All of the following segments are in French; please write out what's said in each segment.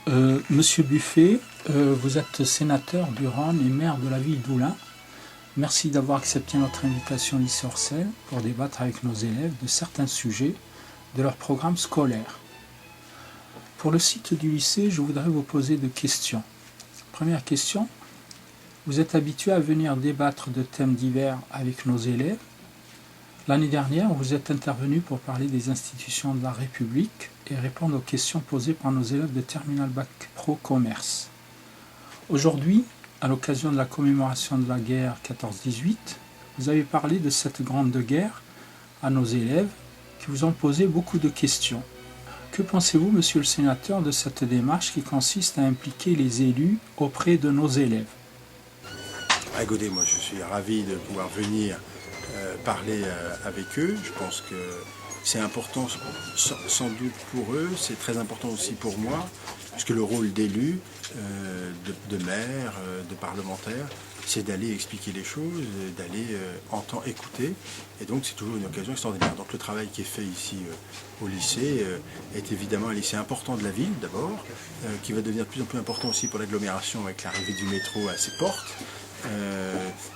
Monsieur Buffet, vous êtes sénateur du Rhône et maire de la ville d'Oulin. Merci d'avoir accepté notre invitation au lycée Orsel pour débattre avec nos élèves de certains sujets de leur programme scolaire. Pour le site du lycée, je voudrais vous poser 2 questions. Première question, vous êtes habitué à venir débattre de thèmes divers avec nos élèves. L'année dernière, vous êtes intervenu pour parler des institutions de la République et répondre aux questions posées par nos élèves de Terminal Bac Pro Commerce. Aujourd'hui, à l'occasion de la commémoration de la guerre 14-18, vous avez parlé de cette grande guerre à nos élèves qui vous ont posé beaucoup de questions. Que pensez-vous, monsieur le sénateur, de cette démarche qui consiste à impliquer les élus auprès de nos élèves? Écoutez, moi je suis ravi de pouvoir venir parler avec eux. Je pense que c'est important sans doute pour eux, c'est très important aussi pour moi, puisque le rôle d'élu, de maire, de parlementaire, c'est d'aller expliquer les choses, d'aller écouter, et donc c'est toujours une occasion extraordinaire. Donc le travail qui est fait ici au lycée est évidemment un lycée important de la ville d'abord, qui va devenir de plus en plus important aussi pour l'agglomération avec l'arrivée du métro à ses portes.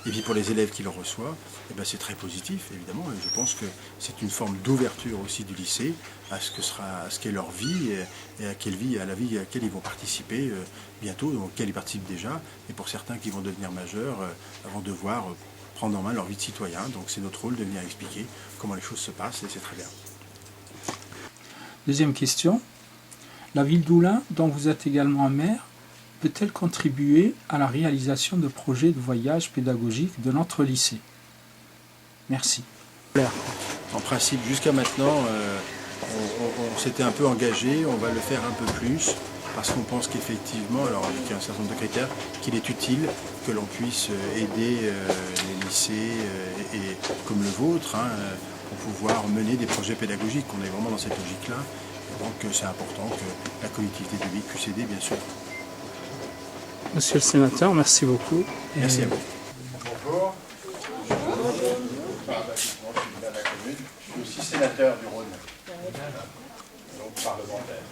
Et puis pour les élèves qui le reçoivent, eh ben c'est très positif évidemment, et je pense que c'est une forme d'ouverture aussi du lycée à ce qu'est leur vie et à la vie à laquelle ils vont participer bientôt, auquel ils participent déjà, et pour certains qui vont devenir majeurs vont devoir prendre en main leur vie de citoyen. Donc c'est notre rôle de venir expliquer comment les choses se passent, et c'est très bien. Deuxième question, la ville d'Oulin, dont vous êtes également maire, peut-elle contribuer à la réalisation de projets de voyage pédagogique de notre lycée? Merci. En principe, jusqu'à maintenant, on s'était un peu engagé, on va le faire un peu plus, parce qu'on pense qu'effectivement, alors avec un certain nombre de critères, qu'il est utile que l'on puisse aider les lycées et comme le vôtre, pour pouvoir mener des projets pédagogiques. On est vraiment dans cette logique-là, donc c'est important que la collectivité publique puisse aider, bien sûr. Monsieur le sénateur, merci beaucoup. Merci à vous. Bonjour. Je suis aussi sénateur du Rhône, donc parlementaire.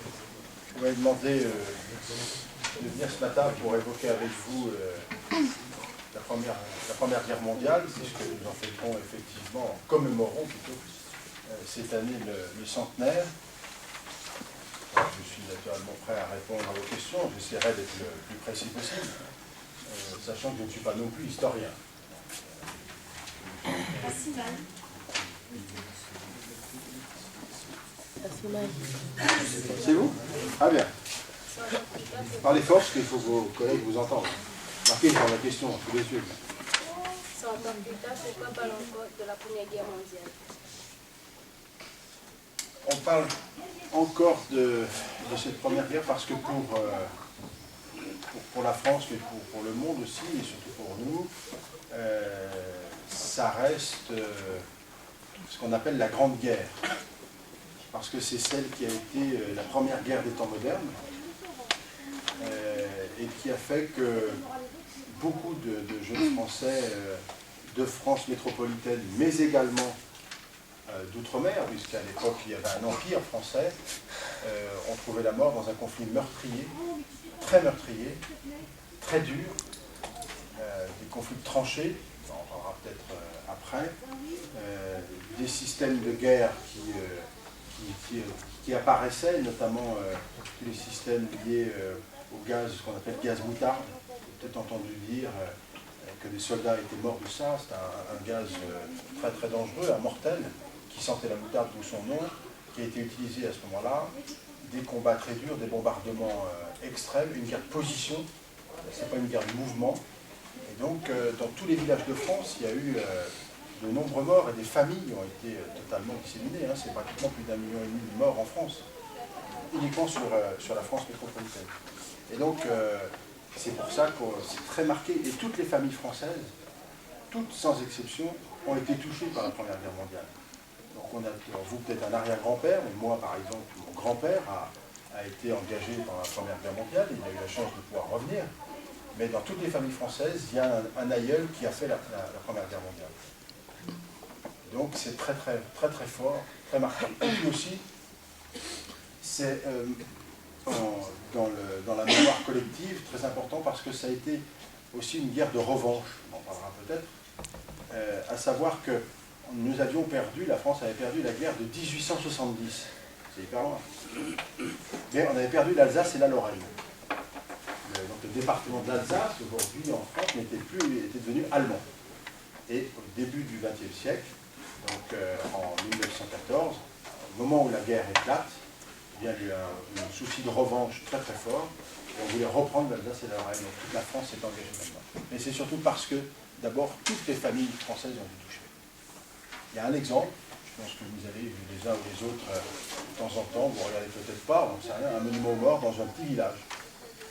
Je vous avais demandé de venir ce matin pour évoquer avec vous la première guerre mondiale, puisque nous en fêterons effectivement, commémorons plutôt cette année le centenaire. Je suis naturellement prêt à répondre à vos questions, j'essaierai d'être le plus précis possible, sachant que je ne suis pas non plus historien. C'est vous? Ah bien. Parlez fort parce qu'il faut que vos collègues vous entendent. Marquez par la question, sous les yeux. 100 ans plus tard, pourquoi parle encore de la Première Guerre mondiale? On parle encore de cette première guerre parce que pour la France, mais pour le monde aussi, et surtout pour nous, ça reste ce qu'on appelle la Grande Guerre. Parce que c'est celle qui a été la première guerre des temps modernes, et qui a fait que beaucoup de jeunes Français de France métropolitaine, mais également d'outre-mer, puisqu'à l'époque il y avait un empire français, ont trouvé la mort dans un conflit meurtrier, très dur, des conflits de tranchées, on en parlera peut-être après, des systèmes de guerre qui apparaissaient, notamment tous les systèmes liés au gaz, ce qu'on appelle gaz moutarde. Vous avez peut-être entendu dire que des soldats étaient morts de ça. C'est un gaz très très dangereux, un mortel, qui sentait la moutarde, d'où son nom, qui a été utilisé à ce moment-là. Des combats très durs, des bombardements extrêmes, une guerre de position, c'est pas une guerre de mouvement. Et donc, dans tous les villages de France, il y a eu de nombreux morts, et des familles ont été totalement disséminées. C'est pratiquement plus d'1,5 million de morts en France, uniquement sur la France métropolitaine. Et donc, c'est pour ça que c'est très marqué. Et toutes les familles françaises, toutes sans exception, ont été touchées par la Première Guerre mondiale. Donc on a, vous peut-être un arrière-grand-père, mais moi par exemple, mon grand-père a été engagé dans la Première Guerre mondiale, il a eu la chance de pouvoir revenir. Mais dans toutes les familles françaises, il y a un aïeul qui a fait la Première Guerre mondiale. Donc c'est très très très très fort, très marquant. Et puis aussi, c'est dans la mémoire collective, très important parce que ça a été aussi une guerre de revanche, on en parlera peut-être, à savoir que nous avions perdu, la France avait perdu la guerre de 1870, c'est hyper loin, mais on avait perdu l'Alsace et la Lorraine. Donc le département de l'Alsace, aujourd'hui en France, était devenu allemand. Et au début du XXe siècle, donc en 1914, au moment où la guerre éclate, il y a eu un souci de revanche très très fort, et on voulait reprendre l'Alsace et la Lorraine, donc toute la France s'est engagée là-dedans. Mais c'est surtout parce que, d'abord, toutes les familles françaises ont été touchées. Il y a un exemple, je pense que vous avez vu les uns ou les autres de temps en temps, vous ne regardez peut-être pas, on ne sait rien, un monument aux morts dans un petit village.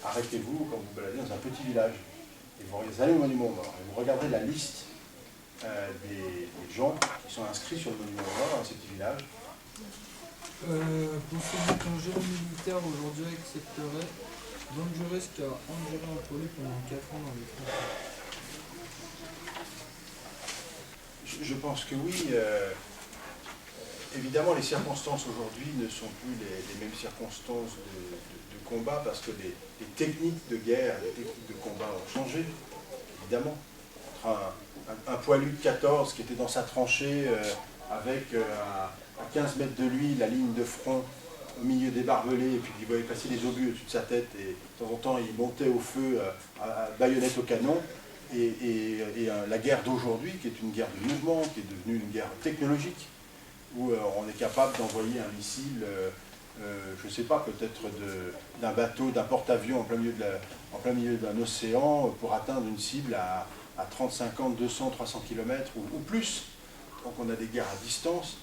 Arrêtez-vous quand vous baladez dans un petit village, et vous allez au monument aux morts, et vous regardez la liste des gens qui sont inscrits sur le monument aux morts dans ces petits villages. Posséder qu'un génie militaire aujourd'hui accepterait dangereux car Angéra Empoli pendant 4 ans dans les transports. Je pense que oui. Évidemment, les circonstances aujourd'hui ne sont plus les mêmes circonstances de combat parce que les techniques de guerre, les techniques de combat ont changé, évidemment. Entre un poilu de 14 qui était dans sa tranchée avec à 15 mètres de lui la ligne de front au milieu des barbelés et puis il voyait passer les obus au-dessus de sa tête et de temps en temps il montait au feu à baïonnette au canon et la guerre d'aujourd'hui qui est une guerre de mouvement, qui est devenue une guerre technologique où on est capable d'envoyer un missile, je ne sais pas, peut-être d'un bateau, d'un porte-avions en plein milieu d'un océan pour atteindre une cible à 30, 50, 200, 300 km ou plus. Donc on a des guerres à distance,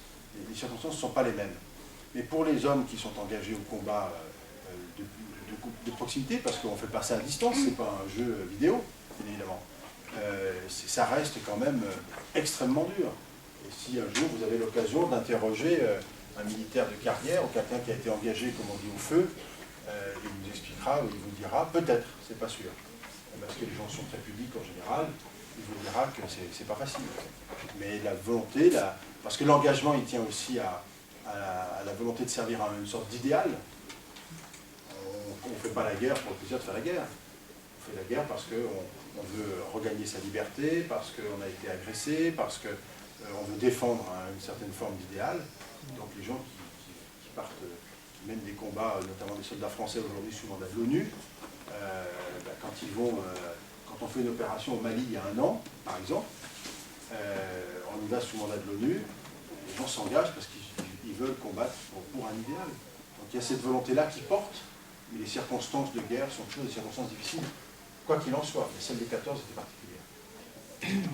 les circonstances ne sont pas les mêmes. Mais pour les hommes qui sont engagés au combat de proximité, parce qu'on ne fait pas ça à distance, ce n'est pas un jeu vidéo, évidemment, ça reste quand même extrêmement dur. Et si un jour vous avez l'occasion d'interroger un militaire de carrière ou quelqu'un qui a été engagé, comme on dit, au feu, il vous expliquera ou il vous dira, peut-être, c'est pas sûr. Parce que les gens sont très publics en général, il vous dira que c'est pas facile. Mais la volonté, parce que l'engagement il tient aussi à la volonté de servir à une sorte d'idéal. On ne fait pas la guerre pour le plaisir de faire la guerre. On fait la guerre parce qu'on veut regagner sa liberté, parce qu'on a été agressé, parce qu'on veut défendre une certaine forme d'idéal. Donc les gens qui partent, qui mènent des combats, notamment des soldats français aujourd'hui sous mandat de l'ONU, quand on fait une opération au Mali il y a 1 an, par exemple, on y va sous mandat de l'ONU, les gens s'engagent parce qu'ils veulent combattre pour un idéal. Donc il y a cette volonté-là qui porte, mais les circonstances de guerre sont toujours des circonstances difficiles, quoi qu'il en soit, mais celle des 14 était particulière.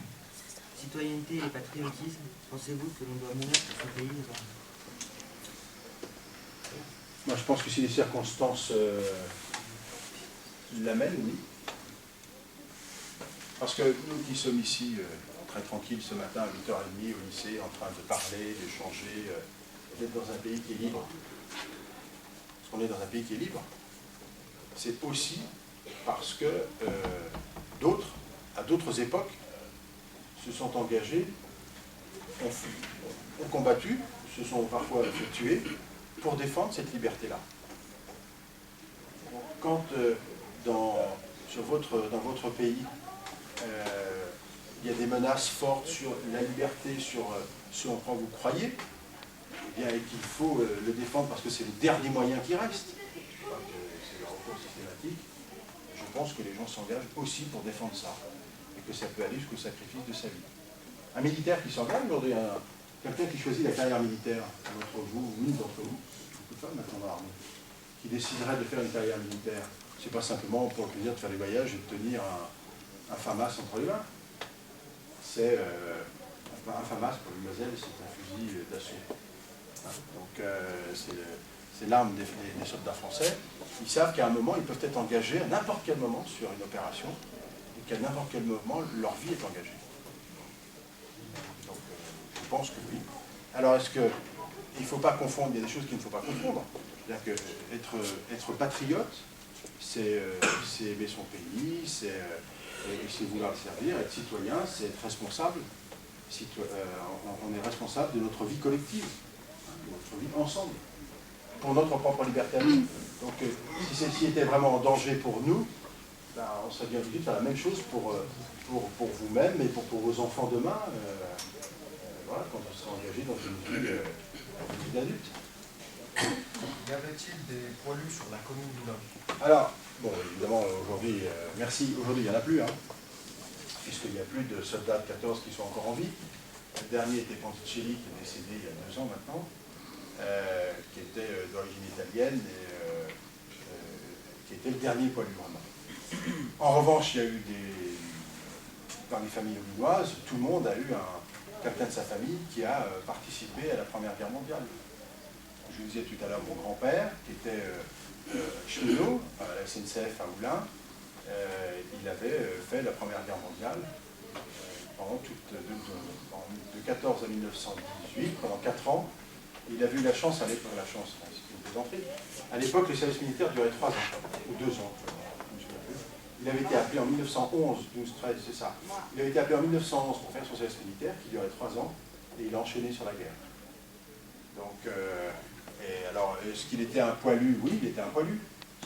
Citoyenneté et patriotisme, pensez-vous que l'on doit mourir pour ce pays? Moi je pense que si les circonstances l'amènent, oui. Parce que nous qui sommes ici très tranquilles ce matin à 8h30 au lycée, en train de parler, d'échanger, d'être dans un pays qui est libre. Parce qu'on est dans un pays qui est libre. C'est aussi parce que à d'autres époques, se sont engagés, ont combattu, se sont parfois fait tuer, pour défendre cette liberté-là. Quand dans votre pays, il y a des menaces fortes sur la liberté, sur ce en quoi vous croyez, eh bien, et qu'il faut le défendre parce que c'est le dernier moyen qui reste, je crois que c'est le recours systématique, je pense que les gens s'engagent aussi pour défendre ça, et que ça peut aller jusqu'au sacrifice de sa vie. Un militaire qui s'engage aujourd'hui, quelqu'un qui choisit la carrière militaire, d'entre vous, ou une d'entre vous, beaucoup de femmes maintenant dans l'armée, qui déciderait de faire une carrière militaire, c'est pas simplement pour le plaisir de faire des voyages et de tenir un FAMAS entre les mains. C'est un FAMAS pour les Moselle, c'est un fusil d'assaut. Donc c'est l'arme des soldats français. Ils savent qu'à un moment, ils peuvent être engagés à n'importe quel moment sur une opération et qu'à n'importe quel moment, leur vie est engagée. Donc je pense que oui. Alors est-ce qu'il ne faut pas confondre, il y a des choses qu'il ne faut pas confondre. C'est-à-dire qu'être patriote, c'est aimer son pays, c'est vouloir le servir. Être citoyen, c'est être responsable. On est responsable de notre vie collective, de notre vie ensemble. pour notre propre liberté à nous. Donc si celle-ci était vraiment en danger pour nous, ben, on serait bien obligé de faire la même chose pour vous-même et pour vos enfants demain, voilà, quand on sera engagé dans une vie d'adulte. Y avait-il des poilus sur la commune du Nord? Alors, bon, évidemment, aujourd'hui, merci, aujourd'hui, il n'y en a plus, hein, puisqu'il n'y a plus de soldats de 14 qui sont encore en vie. Le dernier était Ponticelli, qui est décédé il y a 2 ans maintenant, qui était d'origine italienne et qui était le dernier poilu vraiment. En revanche, il y a eu dans les familles aulinoises, tout le monde a eu quelqu'un de sa famille qui a participé à la Première Guerre mondiale. Je vous disais tout à l'heure mon grand-père, qui était cheminot à la SNCF à Oulin, il avait fait la Première Guerre mondiale pendant de 14 à 1918, pendant 4 ans. Il avait eu la chance, à l'époque, c'est une plaisanterie. À l'époque, le service militaire durait 3 ans, ou 2 ans. Il avait été appelé en 1911, 12-13, c'est ça. Il avait été appelé en 1911 pour faire son service militaire, qui durait 3 ans, et il a enchaîné sur la guerre. Donc, et alors, est-ce qu'il était un poilu? Oui, il était un poilu.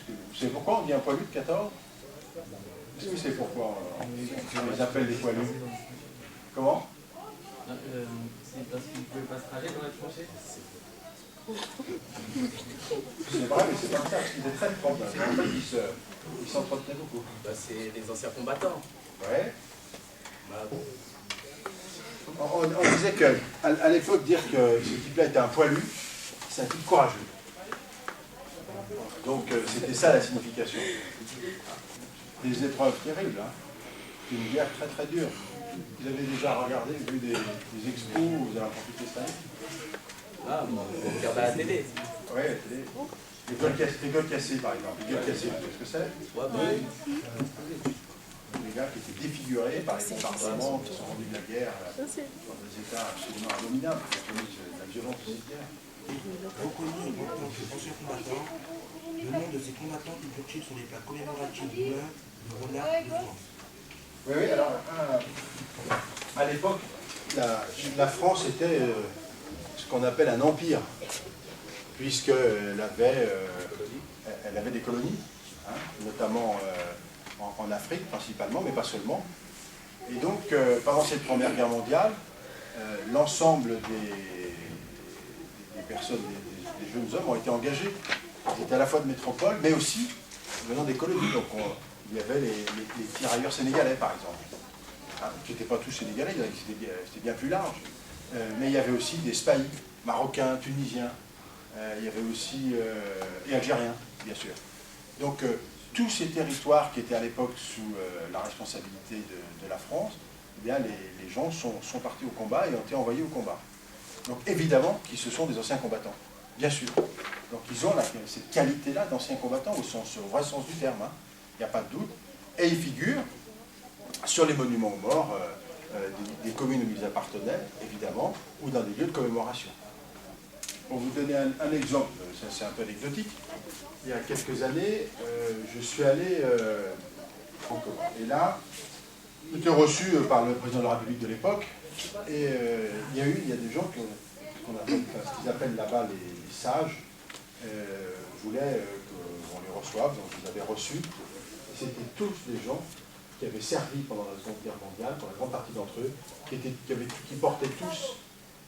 Vous savez pourquoi on dit un poilu de 14? Est-ce que c'est pourquoi on les appelle des poilus? Comment? C'est parce qu'il ne pouvait pas se trager dans la tranchée. C'est vrai, mais c'est pas ça, parce qu'ils étaient très propres. En fait, ils s'entretenaient beaucoup. Bah, c'est les anciens combattants. Ouais. Bah, On disait qu'à l'époque, dire que ce type-là était un poilu, c'est un type courageux. Donc c'était ça la signification. Des épreuves terribles, hein. C'est une guerre très très dure. Vous avez déjà regardé, vu des expos où vous avez profité cette année? ah, bon, on regarde à la télé. Oui, la télé. Les gueules cassées, par exemple. Les gueules cassées, vous savez ce que c'est? Ouais, bah, oui. Les gars qui étaient défigurés par les bombardements, qui sont rendus de la guerre dans des états absolument abominables, qui commettent la violence de cette guerre. Reconnu en tant qu'ancien combattant, le nom de ces combattants figure-t-il sur les plaques commémoratives d'honneur de Renard de France? Oui, oui, alors, à l'époque, la France était ce qu'on appelle un empire, puisqu'elle avait des colonies, hein, notamment en Afrique principalement, mais pas seulement. Et donc, pendant cette Première Guerre mondiale, l'ensemble des personnes, des jeunes hommes ont été engagés. Ils étaient à la fois de métropole, mais aussi venant des colonies. Donc, il y avait les tirailleurs sénégalais, par exemple, hein, qui n'étaient pas tous sénégalais, c'était bien plus large. Mais il y avait aussi des spahis, marocains, tunisiens, il y avait aussi, et algériens, bien sûr. Donc, tous ces territoires qui étaient à l'époque sous la responsabilité de la France, eh bien, les gens sont partis au combat et ont été envoyés au combat. Donc évidemment qu'ils ce sont des anciens combattants, bien sûr. Donc ils ont cette qualité-là d'anciens combattants au vrai sens du terme, hein. Il n'y a pas de doute. Et ils figurent sur les monuments aux morts des communes où ils appartenaient, évidemment, ou dans des lieux de commémoration. Pour vous donner un exemple, ça c'est un peu anecdotique, il y a quelques années, je suis allé en Côte. Et là, j'étais reçu par le président de la République de l'époque, et il y a des gens ce qu'ils appellent là-bas les sages, voulaient qu'on les reçoive, donc je les avais reçus. Et c'était tous des gens qui avaient servi pendant la Seconde Guerre mondiale, pour la grande partie d'entre eux, qui portaient tous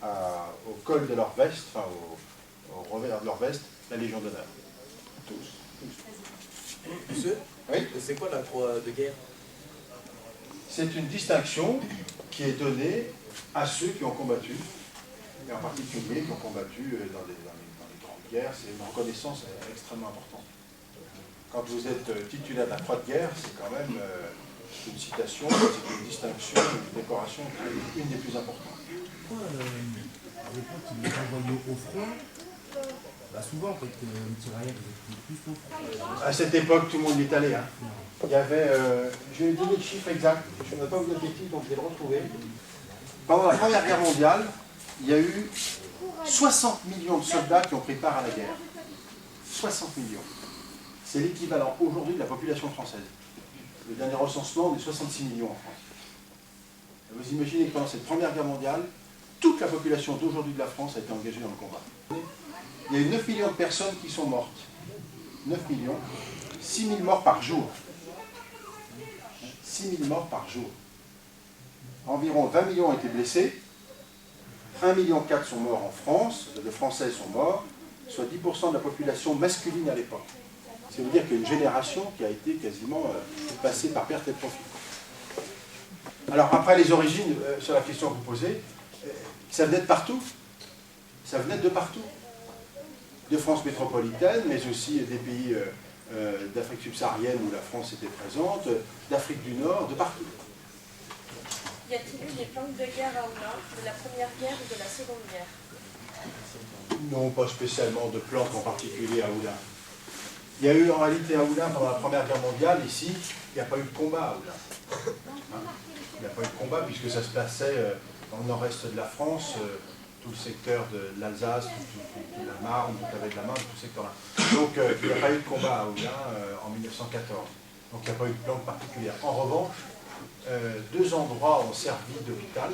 au col de leur veste, enfin au revers de leur veste, la Légion d'honneur. Tous. Monsieur, Oui. c'est quoi la croix de guerre? C'est une distinction qui est donnée à ceux qui ont combattu, et en particulier qui ont combattu dans les grandes guerres. C'est une reconnaissance extrêmement importante. Quand vous êtes titulaire de la croix de guerre, c'est quand même une citation, c'est une distinction, une décoration, une des plus importantes. Pourquoi, à l'époque, ils les envoyaient au front? Bah souvent, en fait, les tirailleurs, ils étaient plus au front. À cette époque, tout le monde y est allé. Hein. Il y avait, je vais donner le chiffre exact, je ne vais pas vous dire de bêtises, donc je vais le retrouver. Pendant la Première Guerre mondiale, il y a eu 60 millions de soldats qui ont pris part à la guerre. 60 millions. C'est l'équivalent aujourd'hui de la population française. Le dernier recensement, on est 66 millions en France. Et vous imaginez que pendant cette Première Guerre mondiale, toute la population d'aujourd'hui de la France a été engagée dans le combat. il y a eu 9 millions de personnes qui sont mortes. 9 millions, 6 000 morts par jour. 6 000 morts par jour. Environ 20 millions ont été blessés. 1,4 million sont morts en France, de Français sont morts, soit 10% de la population masculine à l'époque. C'est veut dire qu'il y a une génération qui a été quasiment passée par perte et profit. Alors après les origines, sur la question que vous posez, ça venait de partout. Ça venait de partout. De France métropolitaine, mais aussi des pays d'Afrique subsaharienne où la France était présente, d'Afrique du Nord, de partout. Y a-t-il eu des plantes de guerre à Oula, de la Première Guerre ou de la Seconde Guerre? Non, pas spécialement de plantes en particulier à Oula. Il y a eu en réalité à Oula pendant la Première Guerre mondiale, ici, il n'y a pas eu de combat à Oula. Hein, il n'y a pas eu de combat puisque ça se passait dans le nord-est de la France, tout le secteur de l'Alsace, toute la Marne, tout avec la Marne, tout ce secteur-là. Donc il n'y a pas eu de combat à Oula en 1914. Donc il n'y a pas eu de plante particulière. En revanche, deux endroits ont servi d'hôpital.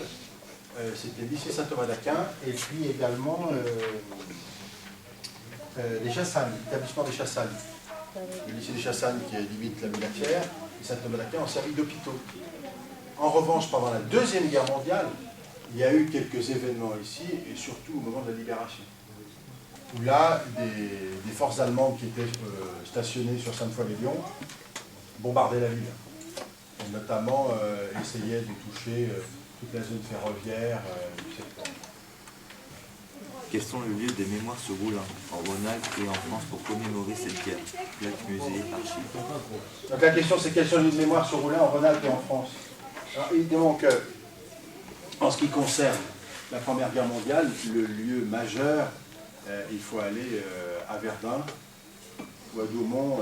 C'était le lycée Saint-Thomas d'Aquin et puis également les Chassagne, l'établissement des Chassagne. Le lycée des Chassagne qui est limite la Mulatière et Saint-Thomas d'Aquin ont servi d'hôpitaux. En revanche, pendant la Deuxième Guerre mondiale, il y a eu quelques événements ici, et surtout au moment de la Libération, où là, des forces allemandes qui étaient stationnées sur Sainte-Foy-les-Lyons bombardaient la ville, et notamment essayaient de toucher toute la zone ferroviaire, etc. Quels sont les lieux des mémoires sur Roulin, en Rhône-Alpes et en France pour commémorer cette guerre? Plaques, musées, archives. Donc la question c'est quels sont les lieux de mémoire sur Roulin, en Rhône-Alpes et en France? Alors évidemment que, en ce qui concerne la Première Guerre mondiale, le lieu majeur, il faut aller à Verdun ou à Daumont.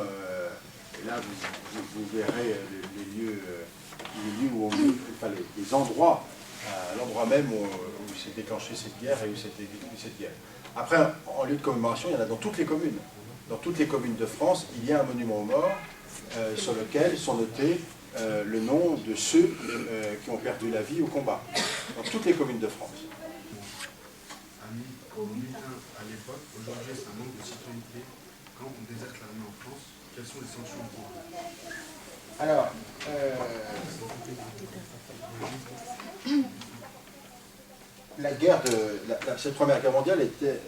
Et là, vous verrez les lieux où on vit, enfin, les endroits, l'endroit même où s'est déclenchée cette guerre et où s'est exécutée cette guerre. Après, en lieu de commémoration, il y en a dans toutes les communes. Dans toutes les communes de France, il y a un monument aux morts sur lequel sont notés le nom de ceux qui ont perdu la vie au combat. Dans toutes les communes de France. En 2001, à l'époque, aujourd'hui c'est un manque de citoyenneté. Quand on déserte l'armée en France, quelles sont les sanctions en cours? Alors, la guerre cette Première Guerre mondiale n'était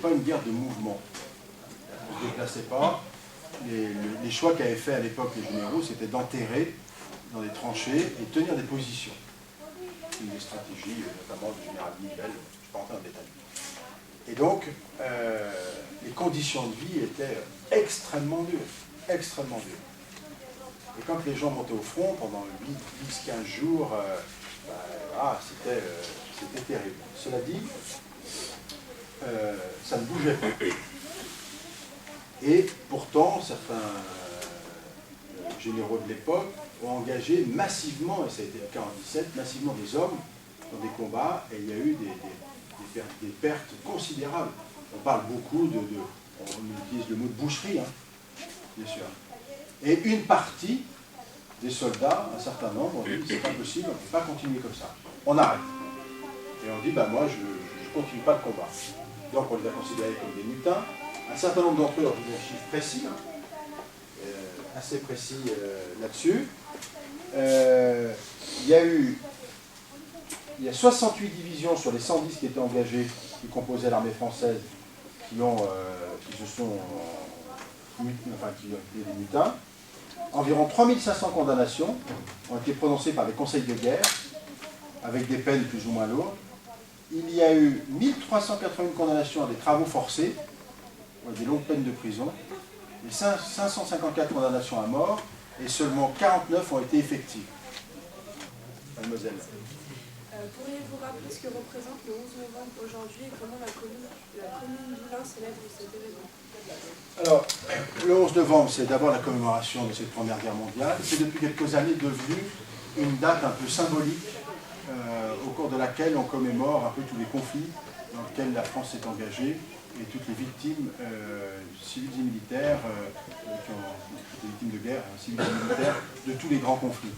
pas une guerre de mouvement. On ne se déplaçait pas. Les choix qu'avaient fait à l'époque les généraux, c'était d'enterrer dans des tranchées et tenir des positions. Une des stratégies, notamment du général Nivelle, je ne vais pas rentrer en détail. Et donc, les conditions de vie étaient extrêmement dures. Extrêmement dures. Et quand les gens montaient au front pendant 8, 10, 15 jours, c'était terrible. Cela dit, ça ne bougeait pas. Et pourtant, certains généraux de l'époque ont engagé massivement, et ça a été le cas en 1917, massivement des hommes dans des combats, et il y a eu des pertes considérables. On parle beaucoup on utilise le mot de boucherie, hein, bien sûr. Et une partie des soldats, un certain nombre, ont dit c'est pas possible, on ne peut pas continuer comme ça. On arrête. Et on dit, moi je ne continue pas le combat. Donc on les a considérés comme des mutins. Un certain nombre d'entre eux ont dit un chiffre précis, assez précis là-dessus. Il y a 68 divisions sur les 110 qui étaient engagées, qui composaient l'armée française, qui ont été des mutins. Environ 3500 condamnations ont été prononcées par les conseils de guerre, avec des peines plus ou moins lourdes. Il y a eu 1381 condamnations à des travaux forcés, des longues peines de prison, et 554 condamnations à mort, et seulement 49 ont été effectives. Mademoiselle. Pourriez-vous rappeler ce que représente le 11 novembre aujourd'hui et comment la commune d'Oulin célèbre cet événement? Alors, le 11 novembre, c'est d'abord la commémoration de cette Première Guerre mondiale. C'est depuis quelques années devenu une date un peu symbolique au cours de laquelle on commémore un peu tous les conflits dans lesquels la France s'est engagée et toutes les victimes civiles et militaires, les victimes de guerre, civiles et militaires, de tous les grands conflits.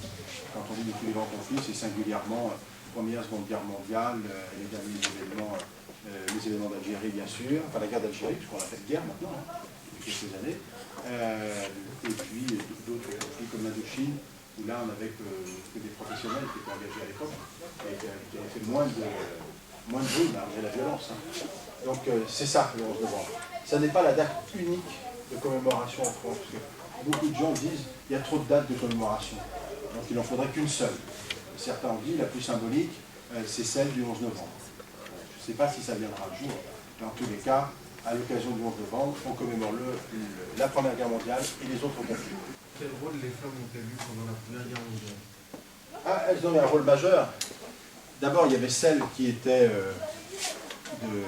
Quand on dit de tous les grands conflits, c'est singulièrement Première, Seconde Guerre mondiale, les derniers événements les événements d'Algérie, bien sûr, enfin la guerre d'Algérie, puisqu'on l'appelle guerre maintenant, hein, depuis quelques années, et puis d'autres conflits comme l'Indochine, où là on avait que des professionnels qui étaient engagés à l'époque, et qui avaient fait moins de bruit malgré la violence. Hein. Donc c'est ça le 11 novembre. Ça n'est pas la date unique de commémoration en France, parce que beaucoup de gens disent qu'il y a trop de dates de commémoration, donc il n'en faudrait qu'une seule. Certains ont dit la plus symbolique, c'est celle du 11 novembre. Je ne sais pas si ça viendra un jour, mais en tous les cas, à l'occasion du 11 novembre, on commémore la Première Guerre mondiale et les autres conflits. Quel rôle les femmes ont-elles eu pendant la Première Guerre mondiale? Ah, elles ont eu un rôle majeur. D'abord, il y avait celles qui étaient de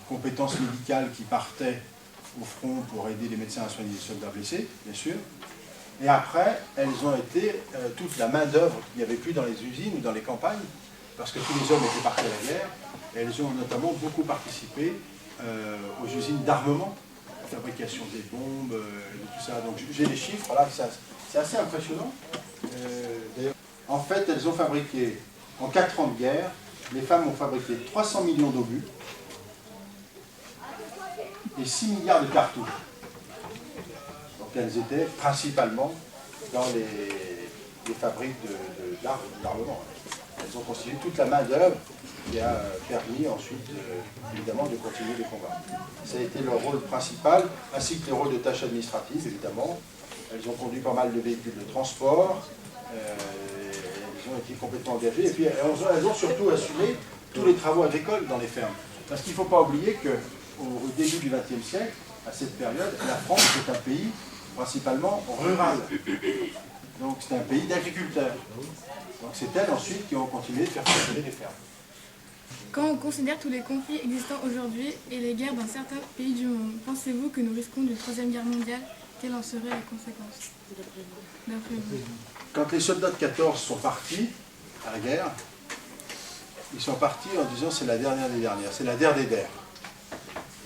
compétences médicales qui partaient au front pour aider les médecins à soigner les soldats blessés, bien sûr. Et après, elles ont été toute la main-d'œuvre qu'il n'y avait plus dans les usines ou dans les campagnes, parce que tous les hommes étaient partis à la guerre, et elles ont notamment beaucoup participé aux usines d'armement, la fabrication des bombes, et tout ça. Donc j'ai les chiffres, là, c'est assez impressionnant. D'ailleurs, en fait, elles ont fabriqué, en 4 ans de guerre, les femmes ont fabriqué 300 millions d'obus et 6 milliards de cartouches. Donc elles étaient principalement dans les fabriques d'armement. Elles ont constitué toute la main-d'œuvre qui a permis ensuite, évidemment, de continuer les combats. Ça a été leur rôle principal, ainsi que les rôles de tâches administratives, évidemment. Elles ont conduit pas mal de véhicules de transport, elles ont été complètement engagées, et puis elles ont surtout assumé tous les travaux agricoles dans les fermes. Parce qu'il ne faut pas oublier qu'au début du XXe siècle, à cette période, la France est un pays principalement rural. Donc c'est un pays d'agriculteurs. Donc c'est elles ensuite qui ont continué de faire fonctionner les fermes. Quand on considère tous les conflits existants aujourd'hui et les guerres dans certains pays du monde, pensez-vous que nous risquons d'une troisième guerre mondiale? Quelles en seraient les conséquences, d'après vous? Quand les soldats de 14 sont partis à la guerre, ils sont partis en disant c'est la dernière des dernières, c'est la der des der.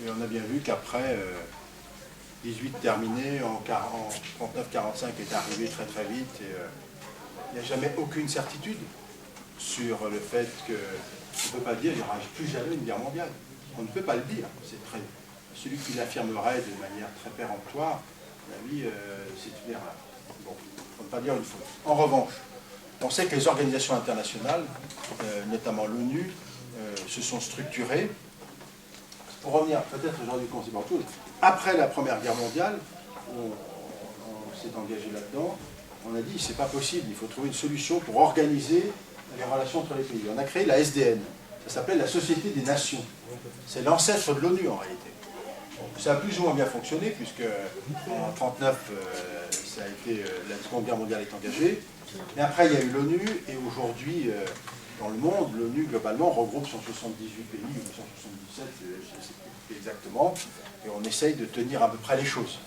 Et on a bien vu qu'après 18 terminé, en 39-45 est arrivé très très vite, et il n'y a jamais aucune certitude sur le fait que on ne peut pas dire qu'il n'y aura plus jamais une guerre mondiale. On ne peut pas le dire. Celui qui l'affirmerait de manière très péremptoire, c'est une erreur. Bon, il ne faut pas dire une faute. En revanche, on sait que les organisations internationales, notamment l'ONU, se sont structurées. Pour revenir peut-être aujourd'hui qu'on sait pas autre chose, après la Première Guerre mondiale, on s'est engagé là-dedans, on a dit c'est pas possible, il faut trouver une solution pour organiser les relations entre les pays. On a créé la SDN, ça s'appelle la Société des Nations. C'est l'ancêtre de l'ONU en réalité. Ça a plus ou moins bien fonctionné, puisque en 1939, ça a été, la Seconde Guerre mondiale est engagée. Mais après, il y a eu l'ONU, et aujourd'hui, dans le monde, l'ONU, globalement, regroupe 178 pays, ou 177, je ne sais plus exactement, et on essaye de tenir à peu près les choses.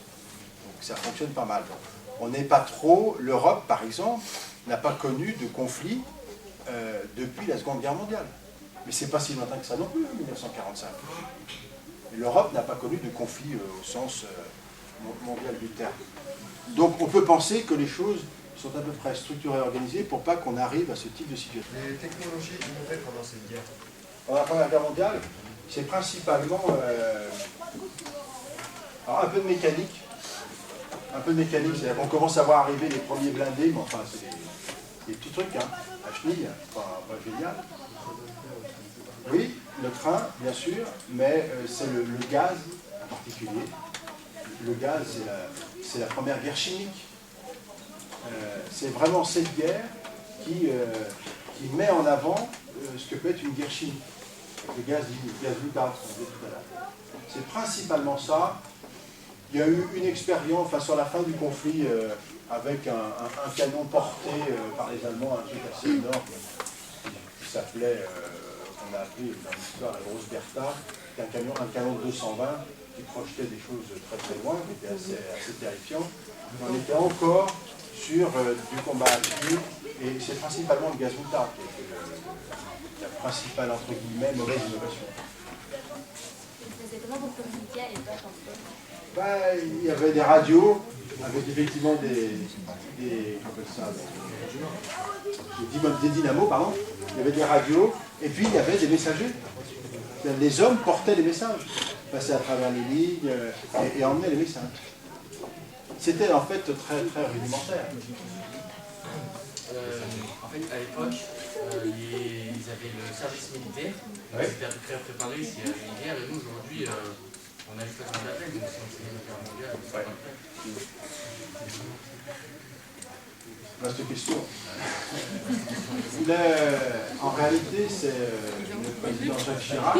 Donc ça fonctionne pas mal. Donc, on n'est pas trop... L'Europe, par exemple, n'a pas connu de conflit depuis la Seconde Guerre mondiale. Mais c'est pas si lointain que ça non plus, 1945. L'Europe n'a pas connu de conflit au sens mondial du terme. Donc on peut penser que les choses sont à peu près structurées et organisées pour pas qu'on arrive à ce type de situation. Les technologies innovantes pendant cette guerre? Pendant la Première Guerre mondiale, c'est principalement alors un peu de mécanique. Un peu de mécanique, c'est-à-dire qu'on commence à voir arriver les premiers blindés, mais enfin c'est des petits trucs, hein, à chenille, pas génial. Oui, le train, bien sûr, mais c'est le gaz en particulier. Le gaz, c'est la première guerre chimique. C'est vraiment cette guerre qui met en avant ce que peut être une guerre chimique. Le gaz glutate, on disait tout à l'heure. C'est principalement ça. Il y a eu une expérience, enfin sur la fin du conflit, avec un canon porté par les Allemands, un truc assez énorme, qui s'appelait... on a appelé dans l'histoire la grosse Bertha, un canon de 220 qui projetait des choses très très loin, qui était assez terrifiant. On était encore sur du combat à pied, et c'est principalement le gaz moutarde qui a été la principale, entre guillemets, mauvaise innovation. C'est comment vous communiquiez à l'époque en fait? Il y avait des radios, avec effectivement des dynamos, pardon. Il y avait des radios, et puis il y avait des messagers. les hommes portaient les messages, passaient à travers les lignes et emmenaient les messages. C'était en fait très, très rudimentaire. En fait, à l'époque, ils avaient le service militaire, Ouais. ils étaient prêts à préparer s'il y avait une guerre, et nous aujourd'hui, on a juste pas de l'appel, donc si on sait la guerre mondiale, on sera pas prêt. Vaste question. En réalité, c'est le président Jacques Chirac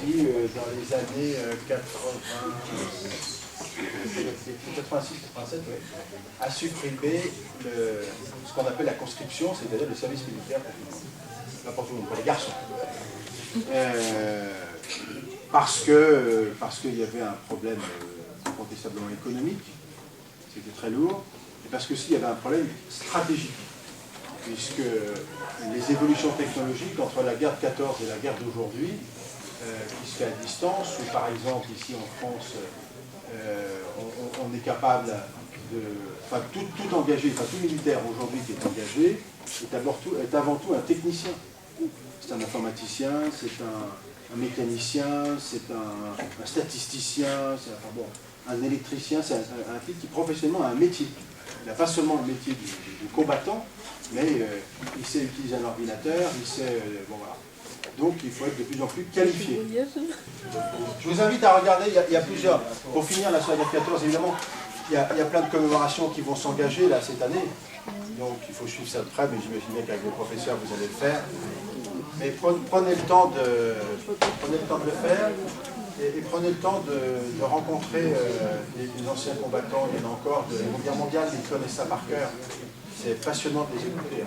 qui, dans les années 86-87, a supprimé ce qu'on appelle la conscription, c'est-à-dire le service militaire pour tout le monde, pour les garçons. Parce qu'il y avait un problème incontestablement économique, c'était très lourd, et parce que s'il y avait un problème stratégique, puisque les évolutions technologiques entre la guerre de 14 et la guerre d'aujourd'hui, qui se fait à distance, ou par exemple ici en France, on est capable de... Enfin, tout engagé, enfin tout militaire aujourd'hui qui est engagé, est avant tout un technicien. C'est un informaticien, c'est un mécanicien, c'est un statisticien, c'est un électricien, c'est un type qui professionnellement a un métier. Il n'a pas seulement le métier du combattant, mais il sait utiliser un ordinateur, il sait... bon voilà. Donc il faut être de plus en plus qualifié. Je vous invite à regarder, il y a plusieurs... Pour finir, la sur la guerre 14, évidemment, il y a plein de commémorations qui vont s'engager là cette année. Donc il faut suivre ça de près, mais j'imagine bien qu'avec vos professeurs, vous allez le faire. Mais prenez le temps de le faire et prenez le temps de rencontrer les anciens combattants. Il y en a encore de la Seconde Guerre mondiale, ils connaissent ça par cœur. C'est passionnant de les écouter.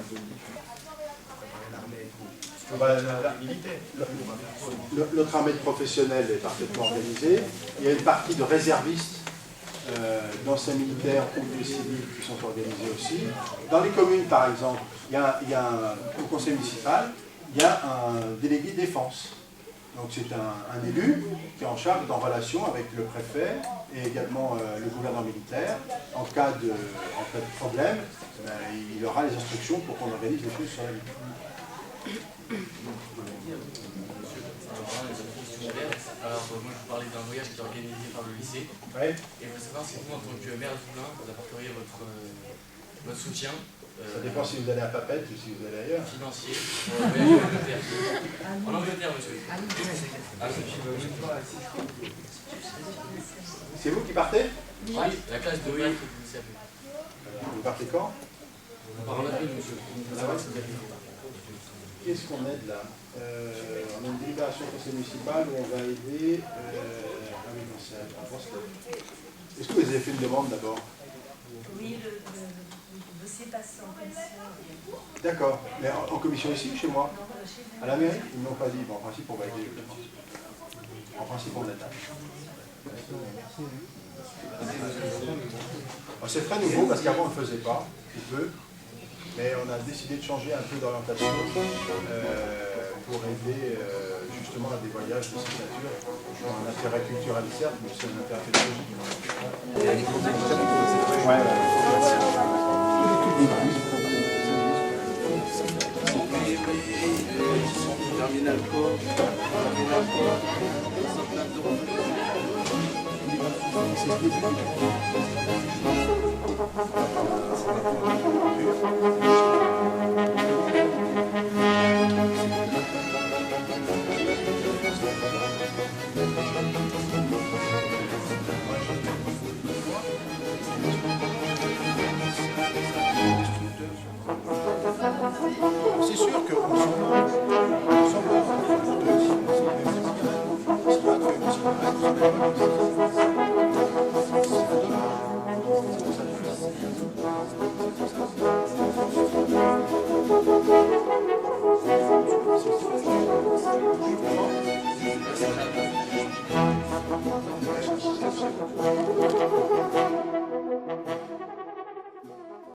Notre armée de professionnels est parfaitement organisée. Il y a une partie de réservistes, d'anciens militaires ou de civils qui sont organisés aussi. Dans les communes, par exemple, au conseil municipal, il y a un délégué défense. Donc c'est un élu qui est en charge, en relation avec le préfet et également le gouverneur militaire. En cas de problème, il aura les instructions pour qu'on organise les choses sur la ligne. Alors moi je vous parlais d'un voyage qui est organisé par le lycée. Ouais. Et je veux savoir si vous, en tant que maire du Moulin, vous apporteriez votre soutien. Ça dépend si vous allez à Papette ou si vous allez ailleurs. Financier. En Angleterre. En Angleterre, monsieur. C'est vous qui partez? Oui, la classe de maître du lycée. Vous partez quand? On part en avril, monsieur. Qu'est-ce qu'on aide là? On a une délibération conseil municipal où on va aider... Ah oui, non, c'est un Bracelet. Est-ce que vous avez fait une demande d'abord? Oui, le dossier passe en commission. D'accord. Mais en commission ici ou chez moi? À la mairie? Ils ne m'ont pas dit. Bon, en principe, on va aider. En principe, on aide. C'est très nouveau parce qu'avant, on ne le faisait pas. Un peu. Mais on a décidé de changer un peu d'orientation pour aider justement à des voyages de cette nature. Un intérêt culturel certes, mais c'est un intérêt pédagogique. Terminal corps, terminal corps,